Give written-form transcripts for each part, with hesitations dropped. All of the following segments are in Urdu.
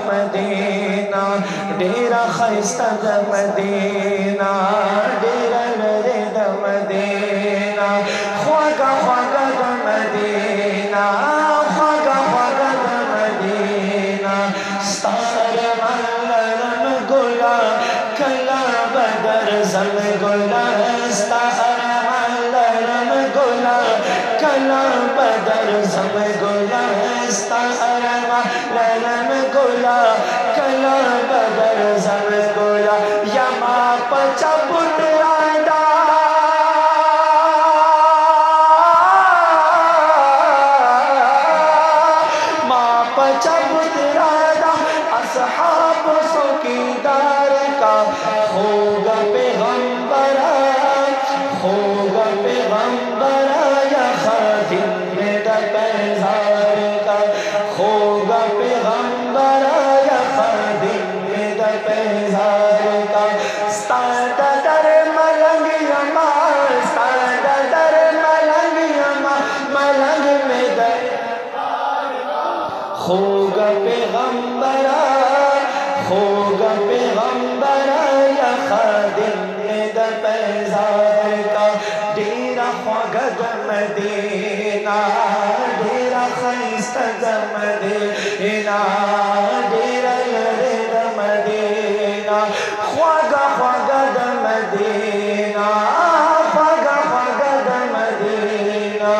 مدینہ ڈیرا خیستہ دا مدینہ ڈیرا لرے دا مدینہ خواگا خواگا دا مدینہ خواگا خواگا دا مدینہ ستار ملرم گلا کلا بدر زم گلا ستار ملرم گلا کلا بدر زم گلا ستار ملرم گلا کلا بدر زم گلا یما پچا پترادا ما پچا پترادا اصحاب سوکیدار کا ہوگا پیغمبرا ہوگا پیغمبرا یا خادم دا پیزار کا ہوگا پیغمبرا یا خادم دا پیزار کا ستادا در ملنگ یما ستادا در ملنگ یما ملنگ میں در ہوگا پیغمبرا ہوگا پیغمبرا یا خادم دا پیزار کا ڈیرا خواگا دا مدینہ ڈیرا خیستہ دا مدینہ ڈیرا لرے دا مدینہ خواگا خواگا دا مدینہ خواگا خواگا دا مدینہ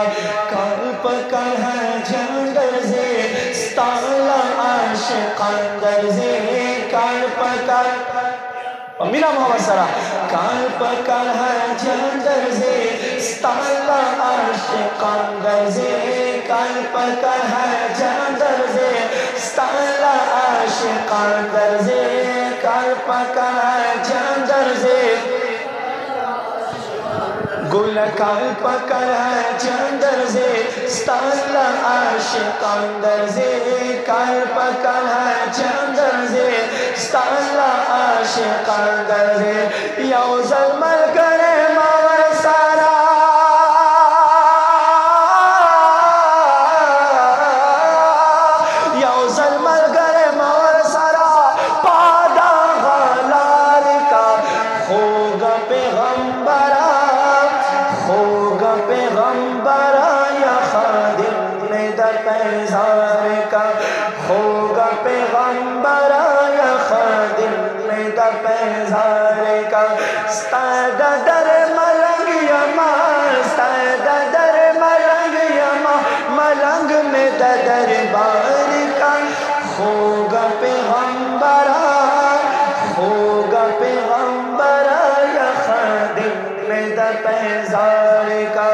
کل پکر ہے جندر زی ستالا عاشقان در زی کل پکر میرا محمد سرا کال پکر ہے جندر زی ستالا عاشقان در زی کال پکر ہے جندر زی ستالا عاشقان در زی کال پکر ہے جندر زی گل کال پکر ہے جندر زی ستالا عاشقان در زی کال پکر ہے جندر زی ستالا عاشقان در زی یو ظلمل کرے مور سارا یو ظلمل کرے مور سارا پادا غالار کا ہوگا پیغمبرا ہوگا پیغمبرا یا خادم دا پیزار کا ہوگا پیغمبرا یا خادم دا پیزار کا ستادا در ملنگ یما ستادا در ملنگ یما ملنگ میں دا دربار کا ہوگا پیغمبرا ہوگا پیغمبرا یا خادم دا پیزار کا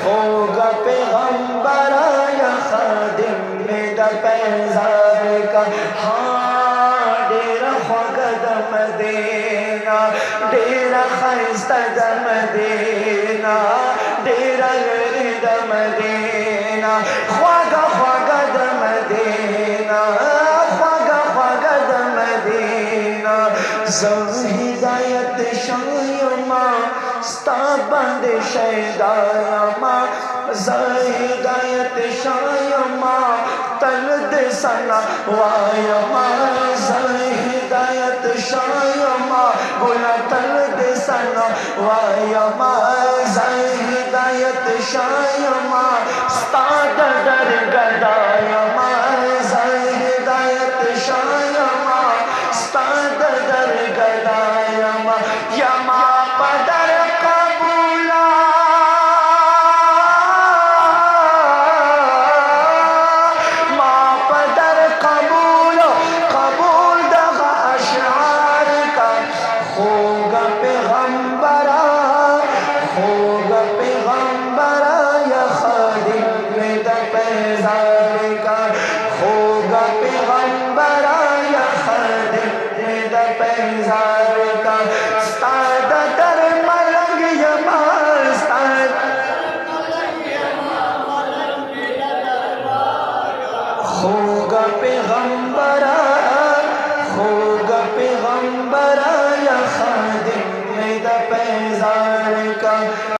ہوگا پیغمبرا یا خادم دا پیزار کا ہاں ڈیرا خواگا دا مدینہ ڈیرا خیستہ دا مدینہ ڈیرا لرے دا مدینہ خواگا خواگا دا مدینہ خواگا خواگا دا مدینہ زو ہدایت شایما ستا بند شیدایما زو ہدایت شایما تلد سنا وایما زو ہدایت شایما گلا تلد سنا وایما زو ہدایت شایما ستا در گدایما زو ہدایت شایما ستا در گدایما یما پدر قبولا ما پدر قبول قبول دغا اشعار کا ہوگا پیغمبرا ہوگا پیغمبرا یا خادم دا پیزار کا ہوگا پیغمبرا یا خادم دا پیزار کا ستادا در ملنگ یما ہوگا پیغمبرا